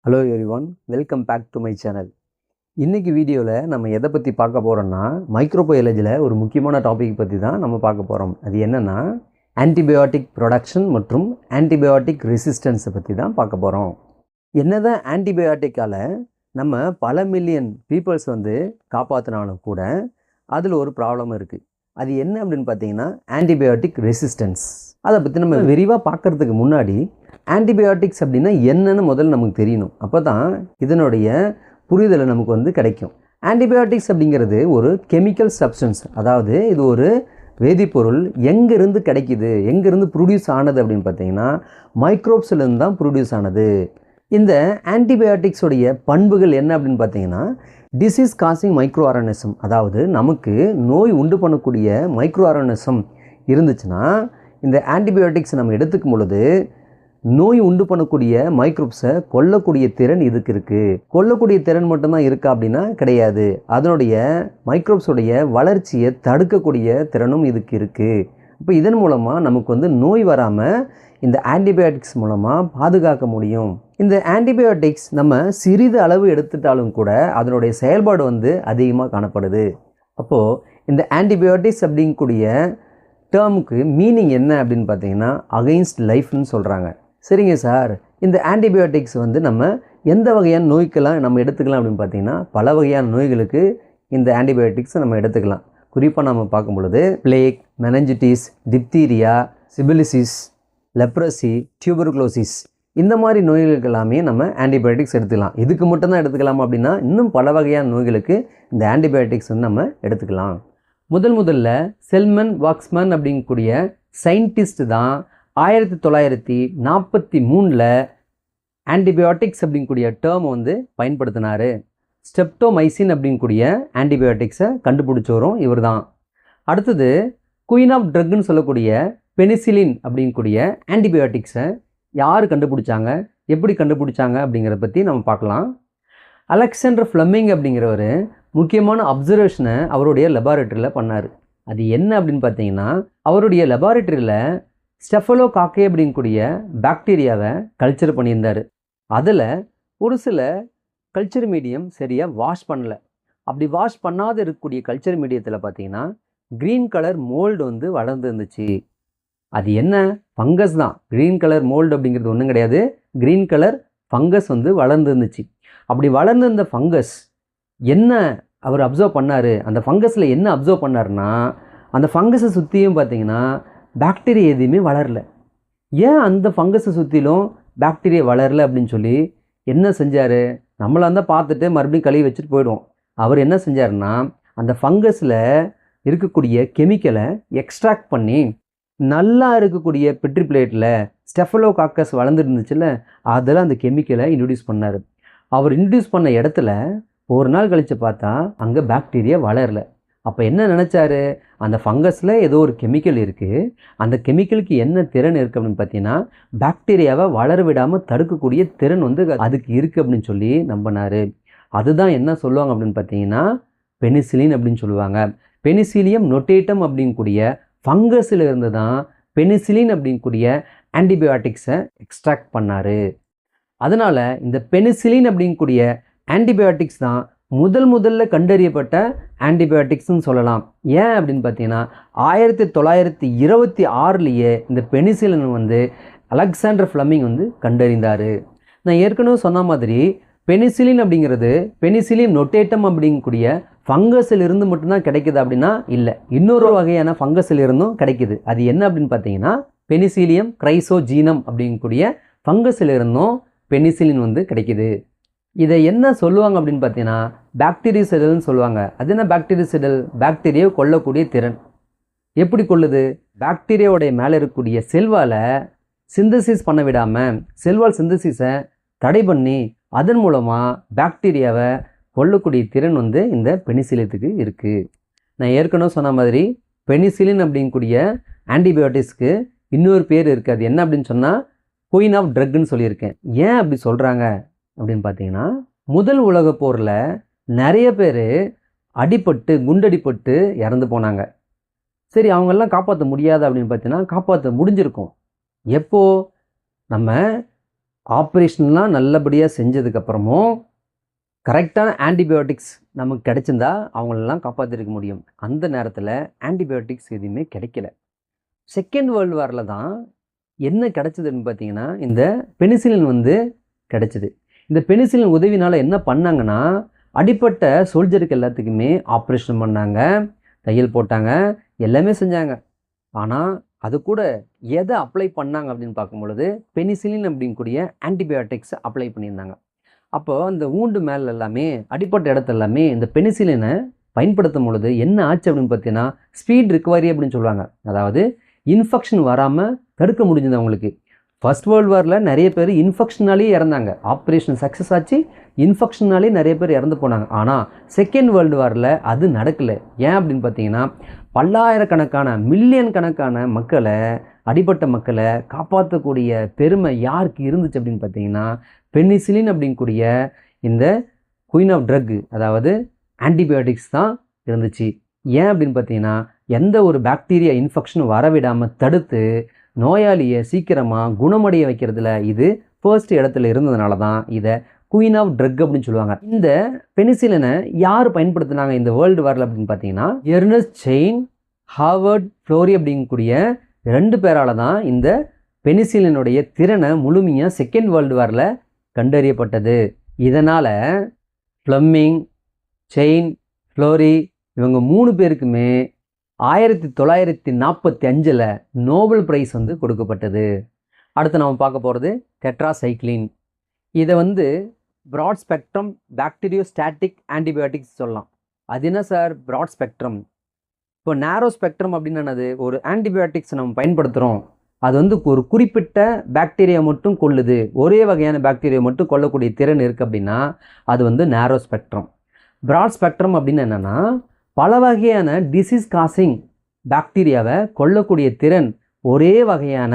Hello everyone, welcome back to my channel. இன்றைக்கி வீடியோவில் நம்ம எதை பற்றி பார்க்க போகிறோம்னா, மைக்ரோபயாலஜியில் ஒரு முக்கியமான டாபிக் பற்றி தான் நம்ம பார்க்க போகிறோம். அது என்னென்னா, ஆன்டிபயோட்டிக் ப்ரொடக்ஷன் மற்றும் ஆன்டிபயோட்டிக் ரெசிஸ்டன்ஸை பற்றி தான் பார்க்க போகிறோம். என்னதான் ஆன்டிபயோட்டிக்கால் நம்ம பல மில்லியன் பீப்புள்ஸ் காப்பாற்றினாலும் கூட அதில் ஒரு ப்ராப்ளம் இருக்குது. அது என்ன அப்படின்னு பார்த்தீங்கன்னா, ஆன்டிபயோட்டிக் ரெசிஸ்டன்ஸ். அதை பற்றி நம்ம விரிவாக பார்க்குறதுக்கு முன்னாடி ஆன்டிபயோட்டிக்ஸ் அப்படின்னா என்னன்னு முதல்ல நமக்கு தெரியணும். அப்போ தான் இதனுடைய புரிதலை நமக்கு கிடைக்கும். ஆன்டிபயோட்டிக்ஸ் அப்படிங்கிறது ஒரு கெமிக்கல் சப்ஸ்டன்ஸ், அதாவது இது ஒரு வேதிப்பொருள். எங்கேருந்து கிடைக்கிது, எங்கேருந்து ப்ரொடியூஸ் ஆனது அப்படின்னு பார்த்தீங்கன்னா, மைக்ரோப்ஸ்லேருந்து தான் ப்ரொடியூஸ் ஆனது. இந்த ஆன்டிபயோட்டிக்ஸோடைய பண்புகள் என்ன அப்படின்னு பார்த்தீங்கன்னா, டிசீஸ் காசிங் மைக்ரோ ஆர்கானிசம், அதாவது நமக்கு நோய் உண்டு பண்ணக்கூடிய மைக்ரோ ஆர்கானிசம் இருந்துச்சுன்னா இந்த ஆன்டிபயோட்டிக்ஸ் நம்ம எடுத்துக்கும் பொழுது நோய் உண்டு பண்ணக்கூடிய மைக்ரோப்ஸை கொல்லக்கூடிய திறன் இதுக்கு இருக்குது. கொல்லக்கூடிய திறன் மட்டும்தான் இருக்கா அப்படின்னா கிடையாது. அதனுடைய மைக்ரோப்ஸோடைய வளர்ச்சியை தடுக்கக்கூடிய திறனும் இதுக்கு இருக்குது. இப்போ இதன் மூலமாக நமக்கு நோய் வராமல் இந்த ஆன்டிபயோட்டிக்ஸ் மூலமாக பாதுகாக்க முடியும். இந்த ஆன்டிபயோட்டிக்ஸ் நம்ம சிறிது அளவு எடுத்துட்டாலும் கூட அதனுடைய செயல்பாடு அதிகமாக காணப்படுது. அப்போது இந்த ஆன்டிபயோட்டிக்ஸ் அப்படிங்கக்கூடிய டேர்முக்கு மீனிங் என்ன அப்படின்னு பார்த்தீங்கன்னா, அகெயின்ஸ்ட் லைஃப்னு சொல்கிறாங்க. சரிங்க சார், இந்த ஆன்டிபயோட்டிக்ஸ் நம்ம எந்த வகையான நோய்க்கெல்லாம் நம்ம எடுத்துக்கலாம் அப்படின்னு பார்த்தீங்கன்னா, பல வகையான நோய்களுக்கு இந்த ஆன்டிபயோட்டிக்ஸை நம்ம எடுத்துக்கலாம். குறிப்பாக நம்ம பார்க்கும் பொழுது பிளேக், மெனஞ்சிட்டிஸ், டிப்தீரியா, சிபிலிசிஸ், லெப்ரசி, டியூபர்குலோசிஸ், இந்த மாதிரி நோய்களுக்கு எல்லாமே நம்ம ஆன்டிபயோட்டிக்ஸ் எடுத்துக்கலாம். இதுக்கு மட்டும்தான் எடுத்துக்கலாமா அப்படின்னா, இன்னும் பல வகையான நோய்களுக்கு இந்த ஆன்டிபயோட்டிக்ஸ் நம்ம எடுத்துக்கலாம். முதல்ல செல்மன் வாக்ஸ்மேன் அப்படிங்கக்கூடிய சயின்டிஸ்ட் தான் 1943 ஆன்டிபயோட்டிக்ஸ் அப்படிங்கக்கூடிய டேர்ம் பயன்படுத்தினார். ஸ்டெப்டோமைசின் அப்படிங்கக்கூடிய ஆன்டிபயோட்டிக்ஸை கண்டுபிடிச்சவரும் இவர் தான். அடுத்தது குயின் ஆஃப் ட்ரக்னு சொல்லக்கூடிய பெனிசிலின் அப்படிங்கக்கூடிய ஆன்டிபயோட்டிக்ஸை யார் கண்டுபிடிச்சாங்க, எப்படி கண்டுபிடிச்சாங்க அப்படிங்கிறத பற்றி நம்ம பார்க்கலாம். அலெக்சாண்டர் ஃப்ளெமிங் அப்படிங்கிறவர் முக்கியமான அப்சர்வேஷனை அவருடைய லெபார்ட்டரியில் பண்ணார். அது என்ன அப்படின்னு பார்த்தீங்கன்னா, அவருடைய லெபார்ட்டரியில் ஸ்டெஃபலோகாக்கே அப்படிங்கக்கூடிய பாக்டீரியாவை கல்ச்சர் பண்ணியிருந்தார். அதில் ஒரு சில கல்ச்சர் மீடியம் சரியாக வாஷ் பண்ணலை. அப்படி வாஷ் பண்ணாத இருக்கக்கூடிய கல்ச்சர் மீடியத்தில் பார்த்தீங்கன்னா க்ரீன் கலர் மோல்டு வளர்ந்து இருந்துச்சு. அது என்ன? ஃபங்கஸ் தான். க்ரீன் கலர் மோல்டு அப்படிங்கிறது ஒன்றும் கிடையாது, க்ரீன் கலர் ஃபங்கஸ் வளர்ந்து இருந்துச்சு. அப்படி வளர்ந்து இந்த ஃபங்கஸ் என்ன அவர் அப்சர்வ் பண்ணார், அந்த ஃபங்கஸில் என்ன அப்சர்வ் பண்ணார்னா, அந்த ஃபங்கஸை சுற்றியும் பார்த்தீங்கன்னா பாக்டீரியா எதுவுமே வளரல. ஏன் அந்த ஃபங்கஸை சுற்றிலும் பாக்டீரியா வளரல அப்படின்னு சொல்லி என்ன செஞ்சார், நம்மளாக இருந்தால் பார்த்துட்டு மறுபடியும் கழுவி வச்சுட்டு போயிடுவோம். அவர் என்ன செஞ்சார்னா, அந்த ஃபங்கஸில் இருக்கக்கூடிய கெமிக்கலை எக்ஸ்ட்ராக்ட் பண்ணி நல்லா இருக்கக்கூடிய பெட்ரி பிளேட்டில் ஸ்டெஃபலோகாக்கஸ் வளர்ந்துருந்துச்சுல்ல, அதில் அந்த கெமிக்கலை இன்ட்ரடியூஸ் பண்ணார். அவர் இன்ட்ரடியூஸ் பண்ண இடத்துல ஒரு நாள் கழித்து பார்த்தா அங்கே பாக்டீரியா வளரல. அப்போ என்ன நினச்சாரு, அந்த ஃபங்கஸில் ஏதோ ஒரு கெமிக்கல் இருக்குது, அந்த கெமிக்கலுக்கு என்ன திறன் இருக்குது அப்படின்னு பார்த்தீங்கன்னா, பாக்டீரியாவை வளர விடாமல் தடுக்கக்கூடிய திறன் அதுக்கு இருக்குது அப்படின்னு சொல்லி நம்பினார். அதுதான் என்ன சொல்லுவாங்க அப்படின்னு பார்த்தீங்கன்னா, பெனிசிலின் அப்படின்னு சொல்லுவாங்க. பெனிசிலியம் நொட்டேட்டம் அப்படிங்கக்கூடிய ஃபங்கஸில் இருந்து தான் பெனிசிலின் அப்படிங்கக்கூடிய ஆன்டிபயோட்டிக்ஸை எக்ஸ்ட்ராக்ட் பண்ணார். அதனால் இந்த பெனிசிலின் அப்படிங்கக்கூடிய ஆன்டிபயோட்டிக்ஸ் தான் முதல்ல கண்டறியப்பட்ட ஆன்டிபயோட்டிக்ஸ்ன்னு சொல்லலாம். ஏன் அப்படின்னு பார்த்தீங்கன்னா, 1926 இந்த பெனிசிலின் அலெக்சாண்டர் ஃப்ளெமிங் கண்டறிந்தார். நான் ஏற்கனவே சொன்ன மாதிரி பெனிசிலின் அப்படிங்கிறது பெனிசிலியம் நொட்டேட்டம் அப்படிங்கக்கூடிய ஃபங்கஸில் இருந்து மட்டும்தான் கிடைக்குது அப்படின்னா இல்லை, இன்னொரு வகையான ஃபங்கஸில் இருந்தும் கிடைக்குது. அது என்ன அப்படின்னு பார்த்தீங்கன்னா, பெனிசிலியம் கிரைசோஜீனம் அப்படிங்கக்கூடிய ஃபங்கஸில் இருந்தும் பெனிசிலின் கிடைக்குது. இதை என்ன சொல்லுவாங்க அப்படின்னு பார்த்தீங்கன்னா, பாக்டீரியோசிடல்னு சொல்லுவாங்க. அது என்ன பாக்டீரியோசிடல்? பாக்டீரியாவை கொல்லக்கூடிய திறன். எப்படி கொள்ளுது? பாக்டீரியாவுடைய மேலே இருக்கக்கூடிய செல்வால் சிந்தசிஸ் பண்ண விடாமல் செல்வால் சிந்தசிஸை தடை பண்ணி அதன் மூலமாக பாக்டீரியாவை கொல்லக்கூடிய திறன் இந்த பெனிசிலியத்துக்கு இருக்குது. நான் ஏற்கனவே சொன்ன மாதிரி பெனிசிலின் அப்படிங்கக்கூடிய ஆன்டிபயோட்டிக்ஸ்க்கு இன்னொரு பேர் இருக்குது. அது என்ன அப்படின்னு சொன்னால் குயின் ஆஃப் ட்ரக்னு சொல்லியிருக்கேன். ஏன் அப்படி சொல்கிறாங்க அப்படின்னு பார்த்தீங்கன்னா, முதல் உலக போரில் நிறைய பேர் குண்டடிப்பட்டு இறந்து போனாங்க. சரி, அவங்களெல்லாம் காப்பாற்ற முடியாது அப்படின்னு பார்த்தீங்கன்னா, காப்பாற்ற முடிஞ்சிருக்கும். எப்போது நம்ம ஆப்ரேஷன்லாம் நல்லபடியாக செஞ்சதுக்கப்புறமும் கரெக்டான ஆன்டிபயோட்டிக்ஸ் நமக்கு கிடைச்சிருந்தா அவங்களெல்லாம் காப்பாற்றிருக்க முடியும். அந்த நேரத்தில் ஆன்டிபயோட்டிக்ஸ் எதுவுமே கிடைக்கல. செகண்ட் வேர்ல்டு வாரில் தான் என்ன கிடைச்சதுன்னு பார்த்தீங்கன்னா, இந்த பெனிசிலின் வந்து கிடைச்சிது. இந்த பெனிசிலின் உதவினால் என்ன பண்ணாங்கன்னா, அடிப்பட்ட சோல்ஜருக்கு எல்லாத்துக்குமே ஆப்ரேஷன் பண்ணாங்க, தையல் போட்டாங்க, எல்லாமே செஞ்சாங்க. ஆனால் அது கூட எதை அப்ளை பண்ணாங்க அப்படின்னு பார்க்கும்பொழுது பெனிசிலின் அப்படிங்கக்கூடிய ஆன்டிபயோட்டிக்ஸ் அப்ளை பண்ணியிருந்தாங்க. அப்போ அந்த ஊண்டு மேலே எல்லாமே அடிப்பட்ட இடத்துல எல்லாமே இந்த பெனிசிலினை பயன்படுத்தும் பொழுது என்ன ஆச்சு அப்படின்னு பார்த்தீங்கன்னா, ஸ்பீட் ரிகவரி அப்படின்னு சொல்லுவாங்க. அதாவது இன்ஃபெக்ஷன் வராமல் தடுக்க முடிஞ்சது அவங்களுக்கு. ஃபர்ஸ்ட் வேர்ல்டு வாரில் நிறைய பேர் இன்ஃபெக்ஷனாலே இறந்தாங்க. ஆப்ரேஷன் சக்ஸஸ் ஆச்சு, இன்ஃபெக்ஷனாலே நிறைய பேர் இறந்து போனாங்க. ஆனால் செகண்ட் வேர்ல்டு வாரில் அது நடக்கலை. ஏன் அப்படின்னு பார்த்தீங்கன்னா, பல்லாயிரக்கணக்கான மில்லியன் கணக்கான மக்களை, அடிப்பட்ட மக்களை காப்பாற்றக்கூடிய பெருமை யாருக்கு இருந்துச்சு அப்படின்னு பார்த்தீங்கன்னா, பெனிசிலின் அப்படிங்கக்கூடிய இந்த குயின் ஆஃப் ட்ரக், அதாவது ஆன்டிபயோட்டிக்ஸ் தான் இருந்துச்சு. ஏன் அப்படின்னு பார்த்தீங்கன்னா, எந்த ஒரு பாக்டீரியா இன்ஃபெக்ஷன் வரவிடாமல் தடுத்து நோயாளியை சீக்கிரமாக குணமடைய வைக்கிறதுல இது ஃபர்ஸ்ட் இடத்துல இருந்ததுனால தான் இதை குயின் ஆஃப் ட்ரக் அப்படின்னு சொல்லுவாங்க. இந்த பெனிசிலினை யார் பயன்படுத்தினாங்க இந்த வேர்ல்டு வாரில் அப்படின்னு பார்த்தீங்கன்னா, எர்னஸ்ட் செயின், ஹார்வர்ட் ஃப்ளோரி அப்படிங்கக்கூடிய 2 பேரால் தான் இந்த பெனிசிலினுடைய திறனை முழுமையாக செகண்ட் வேர்ல்டு வாரில் கண்டறியப்பட்டது. இதனால் ஃப்ளெமிங், செயின், ஃப்ளோரி இவங்க 3 பேருக்குமே 1945 நோபல் பிரைஸ் வந்து கொடுக்கப்பட்டது. அடுத்து நம்ம பார்க்க போகிறது டெட்ராசைக்ளின். இதை வந்து ப்ராட் ஸ்பெக்ட்ரம் பாக்டீரியோஸ்டாட்டிக் ஆன்டிபயோட்டிக்ஸ் சொல்லலாம். அது என்ன சார் ப்ராட் ஸ்பெக்ட்ரம்? இப்போ நேரோ ஸ்பெக்ட்ரம் அப்படின்னு என்னது? ஒரு ஆன்டிபயோட்டிக்ஸ் நம்ம பயன்படுத்துகிறோம், அது வந்து ஒரு குறிப்பிட்ட பாக்டீரியா மட்டும் கொல்லுது, ஒரே வகையான பாக்டீரியா மட்டும் கொல்லக்கூடிய திறன் இருக்குது அப்படின்னா அது வந்து நேரோ ஸ்பெக்ட்ரம். ப்ராட் ஸ்பெக்ட்ரம் அப்படின்னு என்னென்னா, பல வகையான டிசீஸ் காசிங் பாக்டீரியாவை கொல்லக்கூடிய திறன் ஒரே வகையான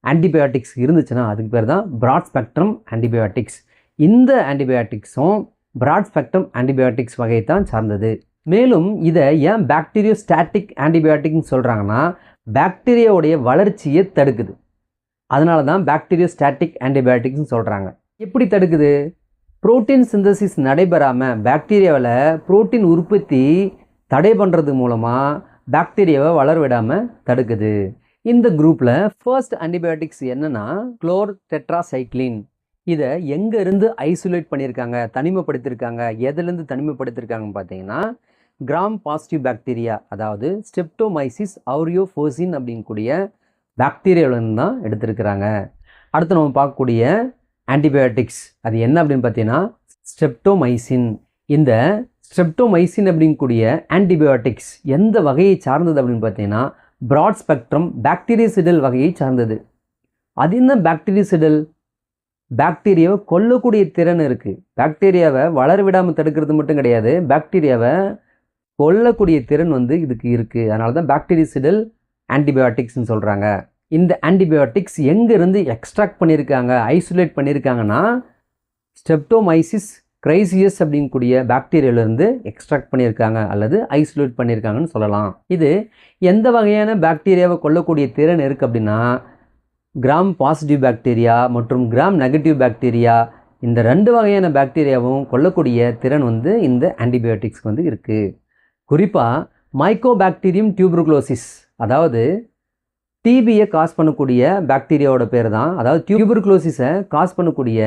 ஆன்டிபயோட்டிக்ஸ் இருந்துச்சுன்னா அதுக்கு பேர் தான் ப்ராட் ஸ்பெக்ட்ரம் ஆன்டிபயோட்டிக்ஸ். இந்த ஆன்டிபயோட்டிக்ஸும் ப்ராட் ஸ்பெக்ட்ரம் ஆன்டிபயோட்டிக்ஸ் வகையை தான் சார்ந்தது. மேலும் இதை ஏன் பாக்டீரியோஸ்டாட்டிக் ஆன்டிபயோட்டிக்னு சொல்கிறாங்கன்னா, பாக்டீரியாவுடைய வளர்ச்சியை தடுக்குது. அதனால தான் பாக்டீரியோஸ்டாட்டிக் ஆன்டிபயோட்டிக்ஸ்னு சொல்கிறாங்க. எப்படி தடுக்குது? புரோட்டீன் சிந்தசிஸ் நடைபெறாமல் பாக்டீரியாவில் புரோட்டீன் உற்பத்தி தடை பண்ணுறது மூலமாக பாக்டீரியாவை வளர விடாமல் தடுக்குது. இந்த குரூப்பில் ஃபர்ஸ்ட் ஆன்டிபயோட்டிக்ஸ் என்னென்னா குளோர் டெட்ராசைக்ளின். இதை எங்கேருந்து ஐசோலேட் பண்ணியிருக்காங்க, தனிமைப்படுத்தியிருக்காங்க? எதுலேருந்து தனிமைப்படுத்தியிருக்காங்கன்னு பார்த்தீங்கன்னா, கிராம் பாசிட்டிவ் பாக்டீரியா, அதாவது ஸ்ட்ரெப்டோமைசிஸ் ஆரியோஃபோசின் அப்படிங்கக்கூடிய பாக்டீரியாவிலேருந்து தான் எடுத்திருக்கிறாங்க. அடுத்து நம்ம பார்க்கக்கூடிய ஆன்டிபயோட்டிக்ஸ் அது என்ன அப்படின்னு பார்த்தீங்கன்னா ஸ்ட்ரெப்டோமைசின். இந்த ஸ்ட்ரெப்டோமைசின் அப்படிங்கக்கூடிய ஆன்டிபயோட்டிக்ஸ் எந்த வகையை சார்ந்தது அப்படின்னு பார்த்தீங்கன்னா, ப்ராட் ஸ்பெக்ட்ரம் பாக்டீரியாசிடல் வகையை சார்ந்தது. அது என்ன பாக்டீரியாசிடல்? பாக்டீரியாவை கொல்லக்கூடிய திறன் இருக்குது. பாக்டீரியாவை வளர விடாமல் தடுக்கிறது மட்டும் கிடையாது, பாக்டீரியாவை கொல்லக்கூடிய திறன் வந்து இதுக்கு இருக்குது. அதனால தான் பாக்டீரியாசிடல் ஆன்டிபயோட்டிக்ஸ்னு சொல்கிறாங்க. இந்த ஆன்டிபயோட்டிக்ஸ் எங்கேருந்து எக்ஸ்ட்ராக்ட் பண்ணியிருக்காங்க, ஐசோலேட் பண்ணியிருக்காங்கன்னா, ஸ்ட்ரெப்டோமைசிஸ் கிரைசியஸ் அப்படிங்கக்கூடிய பாக்டீரியாவிலேருந்து எக்ஸ்ட்ராக்ட் பண்ணியிருக்காங்க அல்லது ஐசோலேட் பண்ணியிருக்காங்கன்னு சொல்லலாம். இது எந்த வகையான பாக்டீரியாவை கொல்லக்கூடிய திறன் இருக்குது அப்படின்னா, கிராம் பாசிட்டிவ் பாக்டீரியா மற்றும் கிராம் நெகட்டிவ் பாக்டீரியா, இந்த 2 வகையான பாக்டீரியாவும் கொல்லக்கூடிய திறன் வந்து இந்த ஆன்டிபயோட்டிக்ஸ்க்கு வந்து இருக்குது. குறிப்பாக மைக்கோபாக்டீரியம் டியூபர்குலோசிஸ், அதாவது டிபியை காஸ் பண்ணக்கூடிய பாக்டீரியாவோட பேர் தான், அதாவது டியூபர்குலோசிஸை காஸ் பண்ணக்கூடிய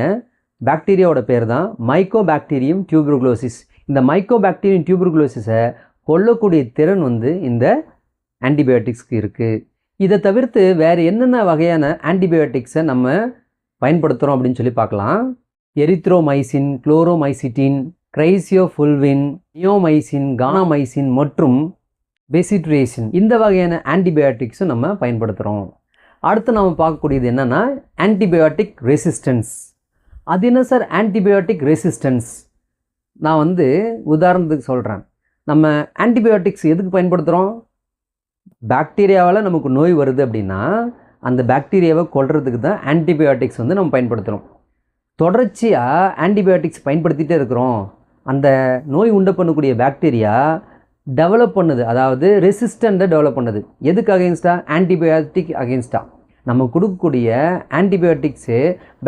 பாக்டீரியாவோட பேர் தான் மைக்கோபாக்டீரியம் டியூபர்குலோசிஸ். இந்த மைக்கோபாக்டீரியம் டியூபர்குலோசிஸை கொல்லக்கூடிய திறன் வந்து இந்த ஆன்டிபயோட்டிக்ஸ்க்கு இருக்குது. இதை தவிர்த்து வேறு என்னென்ன வகையான ஆன்டிபயோட்டிக்ஸை நம்ம பயன்படுத்துகிறோம் அப்படின்னு சொல்லி பார்க்கலாம். எரித்ரோமைசின், குளோரோமைசிட்டின், கிரைசியோஃபுல்வின், நியோமைசின், கானாமைசின் மற்றும் பெசிட்ரேசின், இந்த வகையான ஆன்டிபயோட்டிக்ஸும் நம்ம பயன்படுத்துகிறோம். அடுத்து நம்ம பார்க்கக்கூடியது என்னென்னா ஆன்டிபயோட்டிக் ரெசிஸ்டன்ஸ். அது என்ன சார் ஆன்டிபயோட்டிக் ரெசிஸ்டன்ஸ்? நான் வந்து உதாரணத்துக்கு சொல்கிறேன். நம்ம ஆன்டிபயோட்டிக்ஸ் எதுக்கு பயன்படுத்துகிறோம்? பாக்டீரியாவால் நமக்கு நோய் வருது அப்படின்னா அந்த பாக்டீரியாவை கொல்றதுக்கு தான் ஆன்டிபயோட்டிக்ஸ் வந்து நம்ம பயன்படுத்துகிறோம். தொடர்ச்சியாக ஆன்டிபயோட்டிக்ஸ் பயன்படுத்திகிட்டே இருக்கிறோம், அந்த நோய் உண்டு பண்ணக்கூடிய பாக்டீரியா டெவலப் பண்ணுது, அதாவது ரெசிஸ்டண்ட்டை டெவலப் பண்ணுது. எதுக்கு அகெயின்ஸ்டாக? ஆன்டிபயோட்டிக் அகெயின்ஸ்டாக. நம்ம கொடுக்கக்கூடிய ஆன்டிபயோட்டிக்ஸு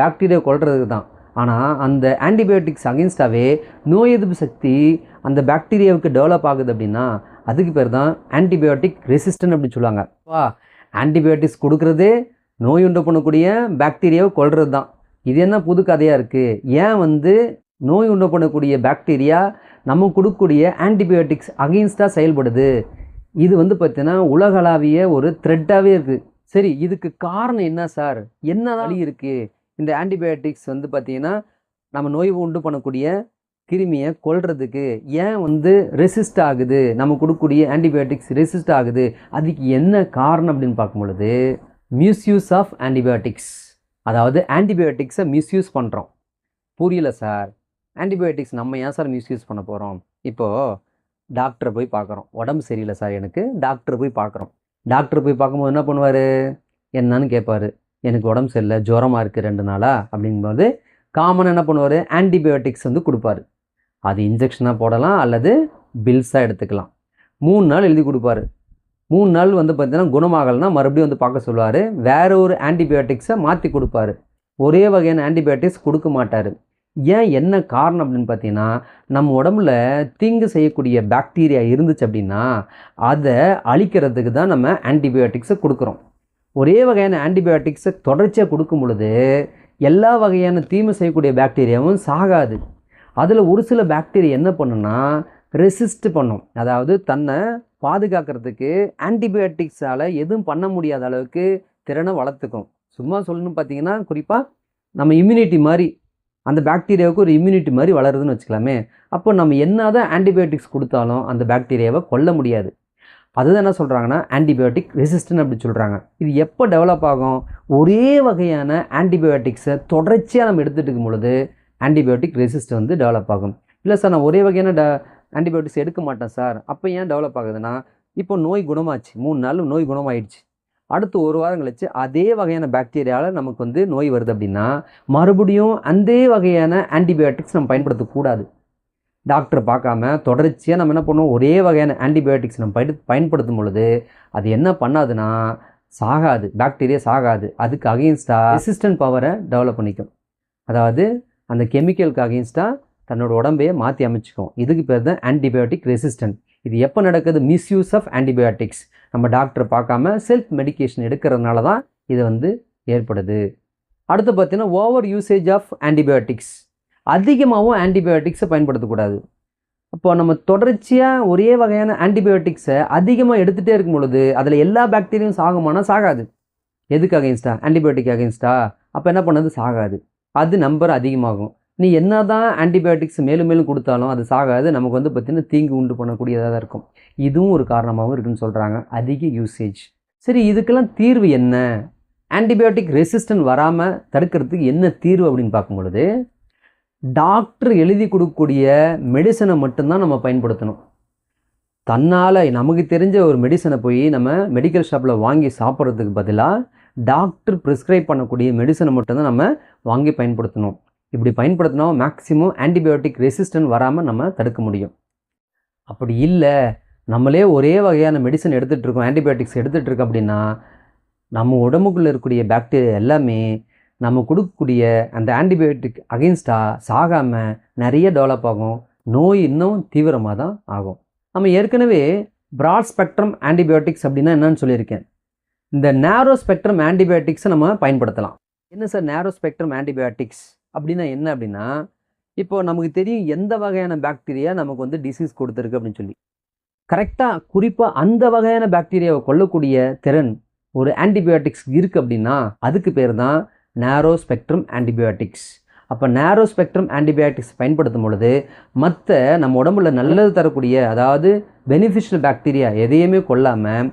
பாக்டீரியா கொல்றதுக்கு தான். ஆனால் அந்த ஆன்டிபயோட்டிக்ஸ் அகென்ஸ்டாகவே நோய் எதிர்ப்பு சக்தி அந்த பாக்டீரியாவுக்கு டெவலப் ஆகுது அப்படின்னா அதுக்கு பேர் தான் ஆன்டிபயோட்டிக் ரெசிஸ்டன்ட் அப்படின்னு சொல்லுவாங்க. ஆன்டிபயோட்டிக்ஸ் கொடுக்குறதே நோய் உண்டு பண்ணக்கூடிய பாக்டீரியாவை கொல்றது தான். இது என்ன புது கதையாக இருக்குது? ஏன் நோய் உண்டு பண்ணக்கூடிய பாக்டீரியா நம்ம கொடுக்கக்கூடிய ஆன்டிபயோட்டிக்ஸ் அகெயின்ஸ்டாக செயல்படுது? இது பார்த்தீங்கன்னா உலகளாவிய ஒரு த்ரெட்டாகவே இருக்குது. சரி, இதுக்கு காரணம் என்ன சார்? என்ன வழி இருக்குது? இந்த ஆன்டிபயோட்டிக்ஸ் பார்த்தீங்கன்னா நம்ம நோய் உண்டு பண்ணக்கூடிய கிருமியை கொல்றதுக்கு ஏன் ரெசிஸ்ட் ஆகுது? நம்ம கொடுக்கக்கூடிய ஆன்டிபயோட்டிக்ஸ் ரெசிஸ்ட் ஆகுது. அதுக்கு என்ன காரணம் அப்படின்னு பார்க்கும் பொழுது மிஸ்யூஸ் ஆஃப் ஆன்டிபயோட்டிக்ஸ். அதாவது ஆன்டிபயோட்டிக்ஸை மிஸ்யூஸ் பண்ணுறோம். புரியல சார், ஆன்டிபயோட்டிக்ஸ் நம்ம ஏன் சார் மிஸ்யூஸ் பண்ண போகிறோம்? இப்போது டாக்டரை போய் பார்க்குறோம், உடம்பு சரியில்லை சார் எனக்கு, டாக்டரை போய் பார்க்குறோம். டாக்டரை போய் பார்க்கும்போது என்ன பண்ணுவார்? என்னன்னு கேட்பார். எனக்கு உடம்பு சரியில்லை, ஜுரமாக இருக்குது 2 நாளாக அப்படிங்கும்போது காமனாக என்ன பண்ணுவார்? ஆன்டிபயோட்டிக்ஸ் கொடுப்பார். அது இன்ஜெக்ஷனாக போடலாம் அல்லது பில்ஸாக எடுத்துக்கலாம். 3 நாள் எழுதி கொடுப்பாரு. 3 நாள் பார்த்தீங்கன்னா குணமாகலைன்னா மறுபடியும் பார்க்க சொல்லுவார். வேறு ஒரு ஆன்டிபயோட்டிக்ஸை மாற்றி கொடுப்பாரு. ஒரே வகையான ஆன்டிபயோட்டிக்ஸ் கொடுக்க மாட்டார். ஏன், என்ன காரணம் அப்படின்னு பார்த்தீங்கன்னா நம்ம உடம்புல தீங்கு செய்யக்கூடிய பாக்டீரியா இருந்துச்சு அப்படின்னா அதை அழிக்கிறதுக்கு தான் நம்ம ஆன்டிபயோட்டிக்ஸை கொடுக்குறோம். ஒரே வகையான ஆன்டிபயோட்டிக்ஸை தொடர்ச்சியாக கொடுக்கும் பொழுது எல்லா வகையான தீமை செய்யக்கூடிய பாக்டீரியாவும் சாகாது. அதில் ஒரு சில பாக்டீரியா என்ன பண்ணுன்னா ரெசிஸ்ட் பண்ணும். அதாவது தன்னை பாதுகாக்கிறதுக்கு ஆன்டிபயோட்டிக்ஸால் எதுவும் பண்ண முடியாத அளவுக்கு திறனை வளர்த்துக்கும். சும்மா சொல்லணும்னு பார்த்தீங்கன்னா குறிப்பாக நம்ம இம்யூனிட்டி மாதிரி அந்த பாக்டீரியாவுக்கு ஒரு இம்யூனிட்டி மாதிரி வளருதுன்னு வச்சுக்கலாமே. அப்போ நம்ம என்ன தான் ஆன்டிபயோட்டிக்ஸ் கொடுத்தாலும் அந்த பாக்டீரியாவை கொல்ல முடியாது. அதுதான் என்ன சொல்கிறாங்கன்னா ஆன்டிபயோட்டிக் ரெசிஸ்டன்ட் அப்படி சொல்கிறாங்க. இது எப்போ டெவலப் ஆகும்? ஒரே வகையான ஆன்டிபயோட்டிக்ஸை தொடர்ச்சியாக நம்ம எடுத்துகிட்டு இருக்கும் பொழுது ஆன்டிபயோட்டிக் ரெசிஸ்ட் டெவலப் ஆகும். இல்லை சார், நான் ஒரே வகையான ஆன்டிபயோட்டிக்ஸ் எடுக்க மாட்டேன் சார், அப்போ ஏன் டெவலப் ஆகுதுன்னா இப்போ நோய் குணமாச்சு, 3 நாள் நோய் குணமாயிடுச்சு. அடுத்து 1 வாரம் கழிச்சு அதே வகையான பாக்டீரியாவில் நமக்கு நோய் வருது அப்படின்னா மறுபடியும் அந்த வகையான ஆன்டிபயோட்டிக்ஸ் நம்ம பயன்படுத்தக்கூடாது. டாக்டரை பார்க்காம தொடர்ச்சியாக நம்ம என்ன பண்ணுவோம்? ஒரே வகையான ஆன்டிபயோட்டிக்ஸ் நம்ம பயன்படுத்தும் பொழுது அது என்ன பண்ணாதுன்னா சாகாது, பாக்டீரியா சாகாது. அதுக்கு அகெயின்ஸ்டாக ரெசிஸ்டன்ட் பவரை டெவலப் பண்ணிக்கும். அதாவது அந்த கெமிக்கலுக்கு அகெயின்ஸ்டாக தன்னோட உடம்பையே மாற்றி அமைச்சிக்கும். இதுக்கு பேர் தான் ஆன்டிபயோட்டிக் ரெசிஸ்டன்ட். இது எப்போ நடக்குது? Misuse of antibiotics. நம்ம டாக்டரை பார்க்காம செல்ஃப் மெடிக்கேஷன் எடுக்கிறதுனால தான் இது ஏற்படுது. அடுத்து பார்த்தீங்கன்னா ஓவர் யூசேஜ் ஆஃப் ஆன்டிபயோட்டிக்ஸ். அதிகமாகவும் ஆன்டிபயோட்டிக்ஸை பயன்படுத்தக்கூடாது. அப்போ நம்ம தொடர்ச்சியாக ஒரே வகையான ஆன்டிபயோட்டிக்ஸை அதிகமாக எடுத்துகிட்டே இருக்கும் பொழுது அதில் எல்லா பாக்டீரியாவும் சாகுமானா சாகாது. எதுக்கு அகெயின்ஸ்டா? ஆன்டிபயோட்டிக் அகெயின்ஸ்டா. அப்போ என்ன பண்ணது? சாகாது. அது நம்பர் அதிகமாகும். நீ என்ன தான் ஆன்டிபயோட்டிக்ஸ் மேலும் மேலும் கொடுத்தாலும் அது சாகாது. நமக்கு பார்த்திங்கன்னா தீங்கு உண்டு பண்ணக்கூடியதாக தான் இருக்கும். இதுவும் ஒரு காரணமாகவும் இருக்குன்னு சொல்கிறாங்க, அதிக யூசேஜ். சரி, இதுக்கெல்லாம் தீர்வு என்ன? ஆன்டிபயோட்டிக் ரெசிஸ்டன்ட் வராமல் தடுக்கிறதுக்கு என்ன தீர்வு அப்படின்னு பார்க்கும் பொழுது டாக்டர் எழுதி கொடுக்கக்கூடிய மெடிசனை மட்டும்தான் நம்ம பயன்படுத்தணும். தன்னால் நமக்கு தெரிஞ்ச ஒரு மெடிசனை போய் நம்ம மெடிக்கல் ஷாப்பில் வாங்கி சாப்பிட்றதுக்கு பதிலாக டாக்டர் ப்ரிஸ்கிரைப் பண்ணக்கூடிய மெடிசனை மட்டும்தான் நம்ம வாங்கி பயன்படுத்தணும். இப்படி பயன்படுத்தினா மேக்ஸிமம் ஆன்டிபயோட்டிக் ரெசிஸ்டன்ட் வராமல் நம்ம தடுக்க முடியும். அப்படி இல்லை, நம்மளே ஒரே வகையான மெடிசன் எடுத்துகிட்டு இருக்கோம், ஆன்டிபயோட்டிக்ஸ் எடுத்துகிட்டு இருக்கோம் அப்படின்னா நம்ம உடம்புக்குள்ளே இருக்கக்கூடிய பாக்டீரியா எல்லாமே நம்ம கொடுக்கக்கூடிய அந்த ஆன்டிபயோட்டிக் அகெயின்ஸ்டாக சாகாமல் நிறைய டெவலப் ஆகும். நோய் இன்னும் தீவிரமாக தான் ஆகும். நம்ம ஏற்கனவே ப்ராட் ஸ்பெக்ட்ரம் ஆன்டிபயோட்டிக்ஸ் அப்படின்னா என்னன்னு சொல்லியிருக்கேன். இந்த நேரோ ஸ்பெக்ட்ரம் ஆன்டிபயோட்டிக்ஸை நம்ம பயன்படுத்தலாம். என்ன சார் நேரோ ஸ்பெக்ட்ரம் ஆன்டிபயோட்டிக்ஸ் அப்படின்னா என்ன அப்படின்னா, இப்போது நமக்கு தெரியும் எந்த வகையான பாக்டீரியா நமக்கு டிசீஸ் கொடுத்துருக்கு அப்படின்னு சொல்லி. கரெக்டாக குறிப்பாக அந்த வகையான பாக்டீரியாவை கொல்லக்கூடிய திறன் ஒரு ஆன்டிபயோட்டிக்ஸ் இருக்குது அப்படின்னா அதுக்கு பேர் தான் நேரோ ஸ்பெக்ட்ரம் ஆன்டிபயோட்டிக்ஸ். அப்போ நேரோ ஸ்பெக்ட்ரம் ஆன்டிபயோட்டிக்ஸ் பயன்படுத்தும் பொழுது மற்ற நம்ம உடம்புல நல்லது தரக்கூடிய அதாவது பெனிஃபிஷியல் பாக்டீரியா எதையுமே கொல்லாமல்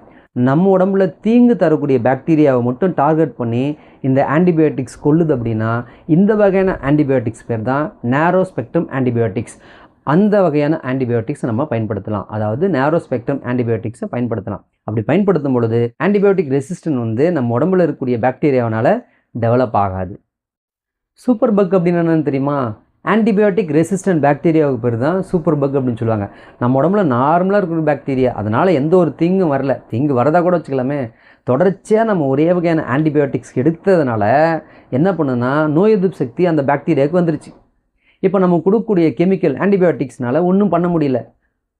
நம்ம உடம்புல தீங்கு தரக்கூடிய பாக்டீரியாவை மட்டும் டார்கெட் பண்ணி இந்த ஆன்டிபயோட்டிக்ஸ் கொல்லுது அப்படின்னா இந்த வகையான ஆன்டிபயோட்டிக்ஸ் பேர் தான் நேரோ ஸ்பெக்ட்ரம் ஆன்டிபயோட்டிக்ஸ். அந்த வகையான ஆன்டிபயோட்டிக்ஸ் நம்ம பயன்படுத்தலாம். அதாவது நேரோ ஸ்பெக்ட்ரம் ஆன்டிபயோட்டிக்ஸை பயன்படுத்தலாம். அப்படி பயன்படுத்தும் பொழுது ஆன்டிபயோட்டிக் ரெசிஸ்டன்ட் நம்ம உடம்புல இருக்கக்கூடிய பாக்டீரியாவனால் டெவலப் ஆகாது. சூப்பர் பக் அப்படின்னு என்னென்னு தெரியுமா? ஆன்டிபயோட்டிக் ரெசிஸ்டன்ட் பாக்டீரியாவுக்கு பேர் தான் சூப்பர் பக் அப்படின்னு சொல்லுவாங்க. நம்ம உடம்புல நார்மலாக இருக்கிற பாக்டீரியா, அதனால் எந்த ஒரு தீங்கும் வரல, தீங்கு வரதா கூட வச்சுக்கலாமே. தொடர்ச்சியாக நம்ம ஒரே வகையான ஆன்டிபயோட்டிக்ஸ் எடுத்ததுனால என்ன பண்ணுன்னா நோய் எதிர்ப்பு சக்தி அந்த பாக்டீரியாவுக்கு வந்துருச்சு. இப்போ நம்ம கொடுக்கக்கூடிய கெமிக்கல் ஆன்டிபயோட்டிக்ஸ்னால ஒன்றும் பண்ண முடியல.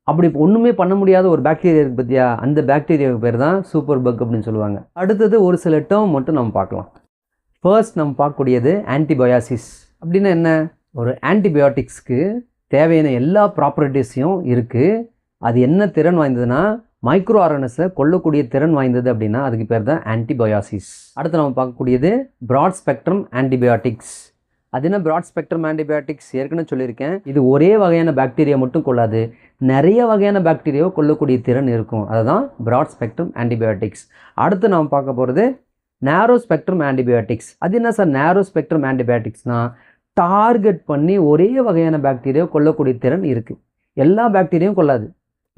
அப்படி ஒன்றுமே பண்ண முடியாத ஒரு பாக்டீரியா இருக்குது பார்த்தியா, அந்த பாக்டீரியாவுக்கு பேர் தான் சூப்பர் பக் அப்படின்னு சொல்லுவாங்க. அடுத்தது ஒரு சில டேர்ம் மட்டும் நம்ம பார்க்கலாம். ஃபர்ஸ்ட் நம்ம பார்க்கக்கூடியது ஆன்டிபயாசிஸ். அப்படின்னா என்ன? ஒரு ஆன்டிபயோட்டிக்ஸ்க்கு தேவையான எல்லா ப்ராப்பர்ட்டிஸையும் இருக்குது. அது என்ன திறன் வாய்ந்ததுன்னா மைக்ரோ ஆர்என்எஸை கொல்லக்கூடிய திறன் வாய்ந்தது அப்படின்னா அதுக்கு பேர் தான் ஆன்டிபயாசிஸ். அடுத்து நம்ம பார்க்கக்கூடியது ப்ராட் ஸ்பெக்ட்ரம் ஆன்டிபயோட்டிக்ஸ். அது என்ன ப்ராட் ஸ்பெக்ட்ரம் ஆன்டிபயோட்டிக்ஸ்? ஏற்கனவே சொல்லியிருக்கேன், இது ஒரே வகையான பாக்டீரியா மட்டும் கொள்ளாது, நிறைய வகையான பாக்டீரியாவை கொல்லக்கூடிய திறன் இருக்கும். அதுதான் ப்ராட் ஸ்பெக்ட்ரம் ஆன்டிபயோட்டிக்ஸ். அடுத்து நம்ம பார்க்க போகிறது நேரோ ஸ்பெக்ட்ரம் ஆன்டிபயோட்டிக்ஸ். அது என்ன சார் நேரோ ஸ்பெக்ட்ரம் ஆன்டிபயோட்டிக்ஸ்னால் டார்கெட் பண்ணி ஒரே வகையான பாக்டீரியா கொல்லக்கூடிய திறன் இருக்குது. எல்லா பாக்டீரியாவும் கொள்ளாது,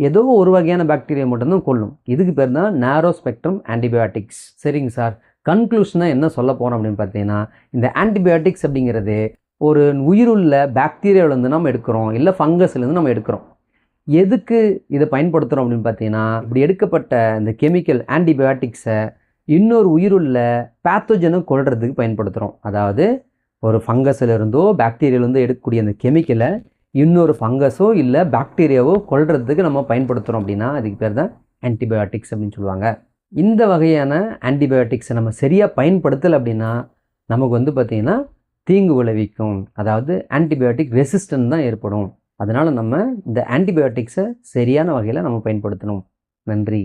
ஏதோ ஒரு வகையான பாக்டீரியா மட்டும்தான் கொல்லும். இதுக்கு பேர் தான் நேரோ ஸ்பெக்ட்ரம் ஆன்டிபயோட்டிக்ஸ். சரிங்க சார், கன்க்ளூஷனாக என்ன சொல்ல போகிறோம் அப்படின்னு பார்த்தீங்கன்னா, இந்த ஆன்டிபயோட்டிக்ஸ் அப்படிங்கிறது ஒரு உயிருள்ள பாக்டீரியாவிலேருந்து நம்ம எடுக்கிறோம், இல்லை ஃபங்கஸ்லேருந்து நம்ம எடுக்கிறோம். எதுக்கு இதை பயன்படுத்துகிறோம் அப்படின்னு பார்த்தீங்கன்னா, இப்படி எடுக்கப்பட்ட இந்த கெமிக்கல் ஆன்டிபயோட்டிக்ஸை இன்னொரு உயிருள்ள பேத்தோஜனை கொல்றதுக்கு பயன்படுத்துகிறோம். அதாவது ஒரு ஃபங்கஸ்லேருந்தோ பாக்டீரியாவிலேருந்தோ எடுக்கக்கூடிய அந்த கெமிக்கலை இன்னொரு ஃபங்கஸோ இல்லை பாக்டீரியாவோ கொல்றதுக்கு நம்ம பயன்படுத்துகிறோம் அப்படின்னா அதுக்கு பேர் தான் ஆன்டிபயோட்டிக்ஸ் அப்படின்னு சொல்லுவாங்க. இந்த வகையான ஆன்டிபயோட்டிக்ஸை நம்ம சரியாக பயன்படுத்தலை அப்படின்னா நமக்கு பார்த்திங்கன்னா தீங்கு விளைவிக்கும். அதாவது ஆன்டிபயோட்டிக் ரெசிஸ்டன்ஸ் தான் ஏற்படும். அதனால் நம்ம இந்த ஆன்டிபயோட்டிக்ஸை சரியான வகையில் நம்ம பயன்படுத்தணும். நன்றி.